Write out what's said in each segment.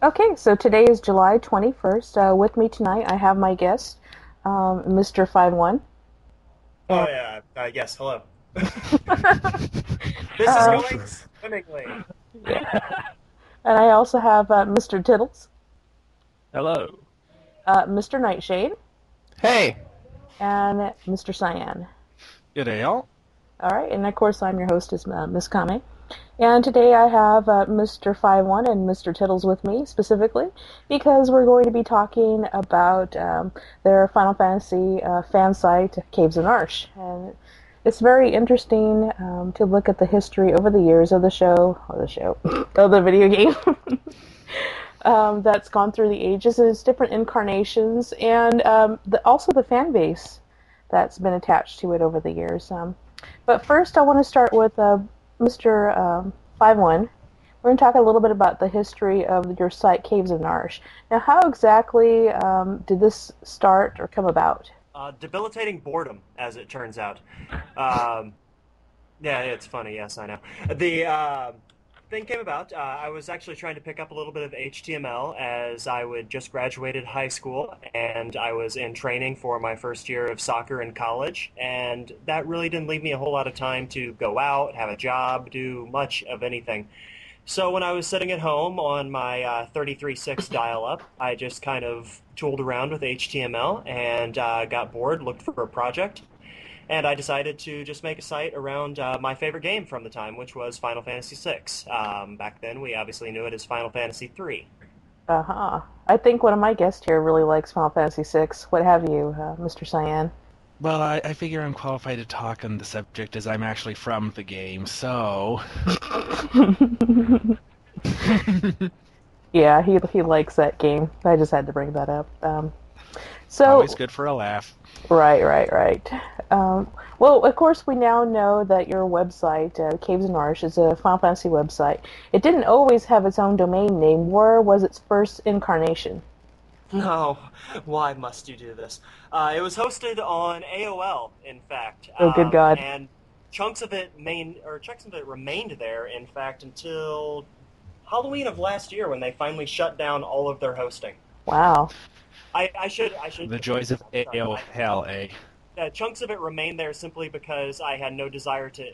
Okay, so today is July 21st. With me tonight, I have my guest, Mr. 51. Oh And, yeah, yes, hello. This is uh, going swimmingly. yeah. And I also have Mr. Tittles, Hello. Mr. Nightshade, Hey, and Mr. Cyan. Good day, all. All right, and of course, I'm your hostess, Miss Kame. And today I have Mr. 51 and Mr. Tittles with me specifically because we're going to be talking about their Final Fantasy fan site, Caves of Narshe. And it's very interesting to look at the history over the years of of the video game that's gone through the ages and its different incarnations, and also the fan base that's been attached to it over the years. But first, I want to start with Mr. 51. We're going to talk a little bit about the history of your site, Caves of Narshe. Now, how exactly did this start or come about? Debilitating boredom, as it turns out. Um, yeah, it's funny. Yes, I know. The thing came about. I was actually trying to pick up a little bit of HTML as I would just graduated high school, and I was in training for my first year of soccer in college, and that really didn't leave me a whole lot of time to go out, have a job, do much of anything. So when I was sitting at home on my 33.6 dial-up, I just kind of tooled around with HTML and got bored, looked for a project, and I decided to just make a site around my favorite game from the time, which was Final Fantasy VI. Back then, we obviously knew it as Final Fantasy III. Uh-huh. I think one of my guests here really likes Final Fantasy VI. What have you, Mr. Cyan? Well, I figure I'm qualified to talk on the subject as I'm actually from the game, so. Yeah, he likes that game. I just had to bring that up. Always So, good for a laugh. right. Well, of course, we now know that your website, Caves of Narshe, is a Final Fantasy website. It didn't always have its own domain name. Where was its first incarnation? No, why must you do this? It was hosted on AOL, in fact, Oh, good God. and chunks of it remained there, in fact, until Halloween of last year when they finally shut down all of their hosting. Wow. I should The joys of sorry. AO hell, eh? Chunks of it remained there simply because I had no desire to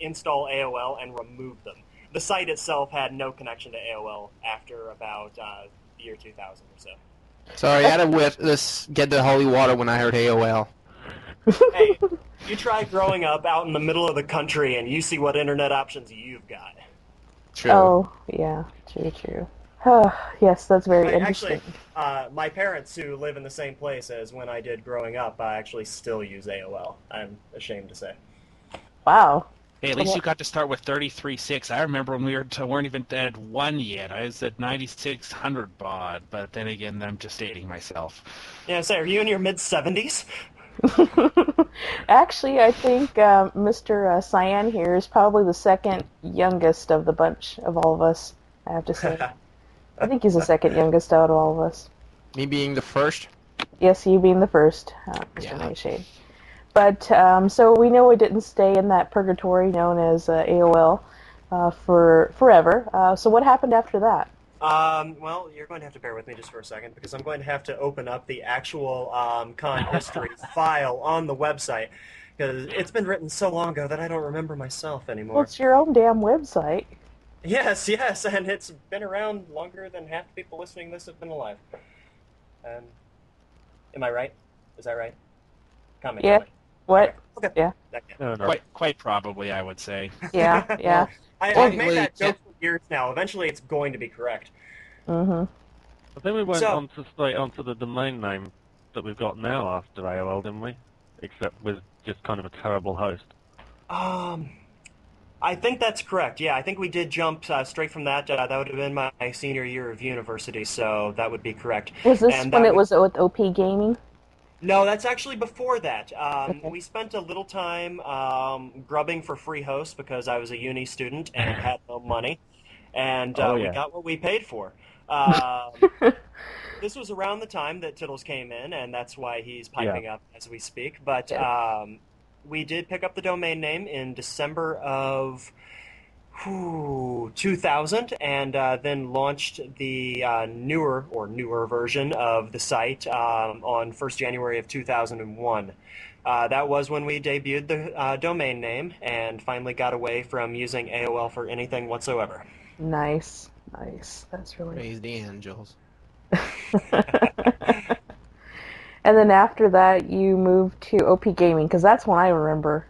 install AOL and remove them. The site itself had no connection to AOL after about the year 2000 or so. sorry, I had to get the holy water when I heard AOL. Hey, you try growing up out in the middle of the country and you see what internet options you've got. True. Oh, yeah. True. Yes, that's very Actually, interesting. my parents who live in the same place as when I did growing up actually still use AOL, I'm ashamed to say. Wow. Hey, at least you got to start with 33.6. I remember when we weren't even at 1 yet. I was at 9600 baud, but then again, I'm just dating myself. Yeah, say, are you in your mid-70s? Actually, I think Mr. Cyan here is probably the second youngest of the bunch of all of us, I have to say. I think he's the second youngest out of all of us. Me being the first. Yes, you being the first, Mr. Yeah. Nightshade. But, so we know it didn't stay in that purgatory known as AOL for forever. So what happened after that? Well, you're going to have to bear with me just for a second because I'm going to have to open up the actual con history file on the website because it's been written so long ago that I don't remember myself Well, anymore. it's your own damn website. Yes, and it's been around longer than half the people listening to this have been alive. Um, am I right? Is that right? Comment. Yeah. What? Okay. Yeah. Okay. No. Quite probably, I would say. Yeah. Well, I've made that yeah. joke for years now. Eventually, it's going to be correct. Mm-hmm. I think we went So- on to straight onto the domain name that we've got now after AOL, didn't we? Except with just kind of a terrible host. I think that's correct. Yeah, I think we did jump straight from that. That would have been my senior year of university, so that would be correct. Was this And when that it was with OP Gaming? No, that's actually before that. Okay. We spent a little time grubbing for free hosts because I was a uni student and had no money, and Oh, we yeah. got what we paid for. Um, this was around the time that Tittles came in, and that's why he's piping up as we speak. But Yeah. we did pick up the domain name in December of 2000, and then launched the newer version of the site on 1st January of 2001. That was when we debuted the domain name and finally got away from using AOL for anything whatsoever. Nice, nice. That's really Praise the angels. And then after that, you moved to OP Gaming, because that's when I remember.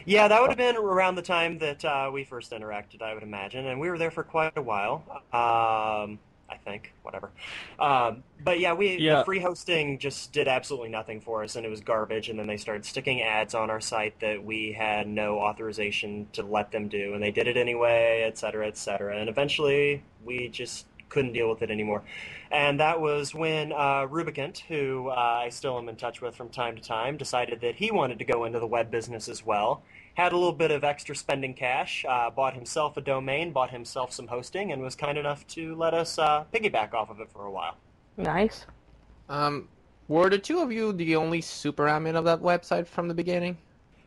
Yeah, that would have been around the time that we first interacted, I would imagine, and we were there for quite a while. I think, whatever. But yeah, the free hosting just did absolutely nothing for us, and it was garbage. And then they started sticking ads on our site that we had no authorization to let them do, and they did it anyway, et cetera, et cetera. And eventually, we just couldn't deal with it anymore. And that was when Rubicant, who I still am in touch with from time to time, decided that he wanted to go into the web business as well. Had a little bit of extra spending cash, bought himself a domain, bought himself some hosting, and was kind enough to let us piggyback off of it for a while. Nice. Were the two of you the only super admin of that website from the beginning?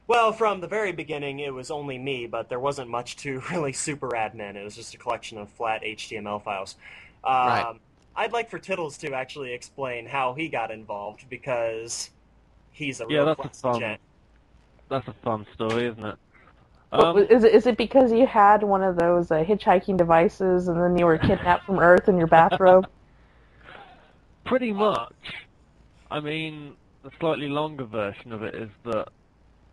Well, from the very beginning, it was only me, but there wasn't much to really super admin. It was just a collection of flat HTML files. Right. I'd like for Tittles to actually explain how he got involved, because he's a real classy gent. That's a fun story, isn't it? Is it because you had one of those hitchhiking devices and then you were kidnapped from Earth in your bathrobe? Pretty much. I mean, the slightly longer version of it is that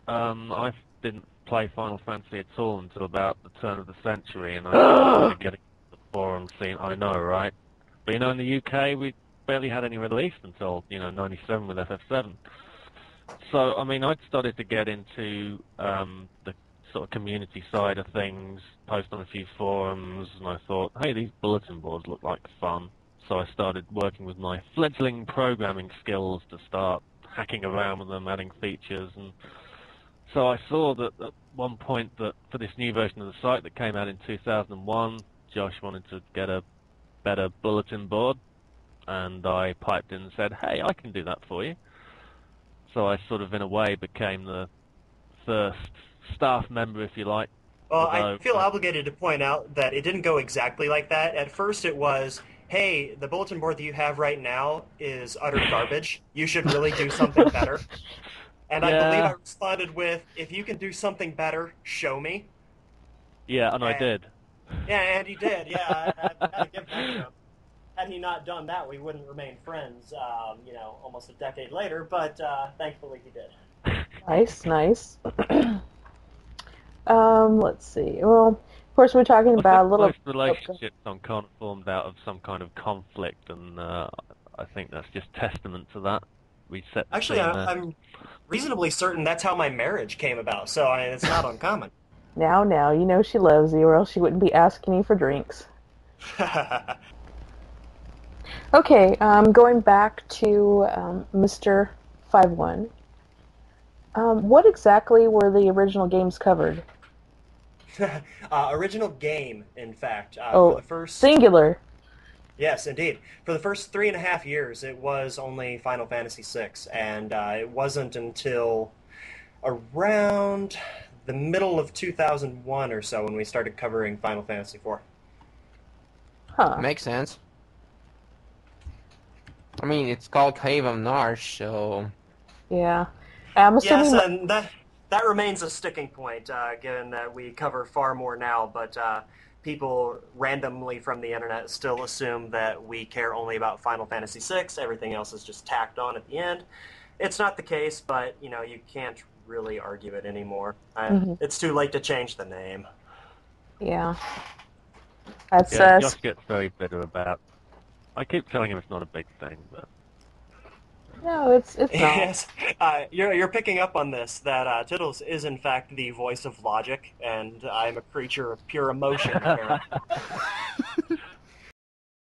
I didn't play Final Fantasy at all until about the turn of the century, and I started getting the forum scene. I know, right? But in the UK, we barely had any released until, 97 with FF7. So, I mean, I'd started to get into the sort of community side of things, post on a few forums, and I thought, hey, these bulletin boards look like fun. So I started working with my fledgling programming skills to start hacking around with them, adding features, and so I saw that at one point that for this new version of the site that came out in 2001, Josh wanted to get a better bulletin board, and I piped in and said, hey, I can do that for you. So I sort of, in a way, became the first staff member, if you like. Well, I feel obligated to point out that it didn't go exactly like that. At first it was, hey, the bulletin board that you have right now is utter garbage. You should really do something better. And I believe I responded with, if you can do something better, show me. Yeah, and I did. Yeah, and he did. Yeah, I had to give that to him. Had he not done that, we wouldn't remain friends, almost a decade later, but thankfully he did. Nice, nice. Let's see. Well, of course, we're talking about a little... Most relationships are kind of formed out of some kind of conflict, and I think that's just testament to that. Actually, I'm reasonably certain that's how my marriage came about, so it's not uncommon. Now, you know she loves you, or else she wouldn't be asking you for drinks. Okay, going back to Mr. 51. What exactly were the original games covered? Original game, in fact. For the first... singular. Yes, indeed. For the first 3.5 years, it was only Final Fantasy VI, and it wasn't until around the middle of 2001 or so when we started covering Final Fantasy IV. Huh. Makes sense. I mean, it's called Caves of Narshe, so... Yeah. I'm assuming... Yes, and that remains a sticking point, given that we cover far more now, but people randomly from the internet still assume that we care only about Final Fantasy VI, everything else is just tacked on at the end. It's not the case, but, you can't really argue it anymore. It's too late to change the name. Yeah. Josh gets very bitter about. I keep telling him it's not a big thing, but no, it's not. Yes, you're picking up on this. That Tittles is in fact the voice of logic, and I'm a creature of pure emotion.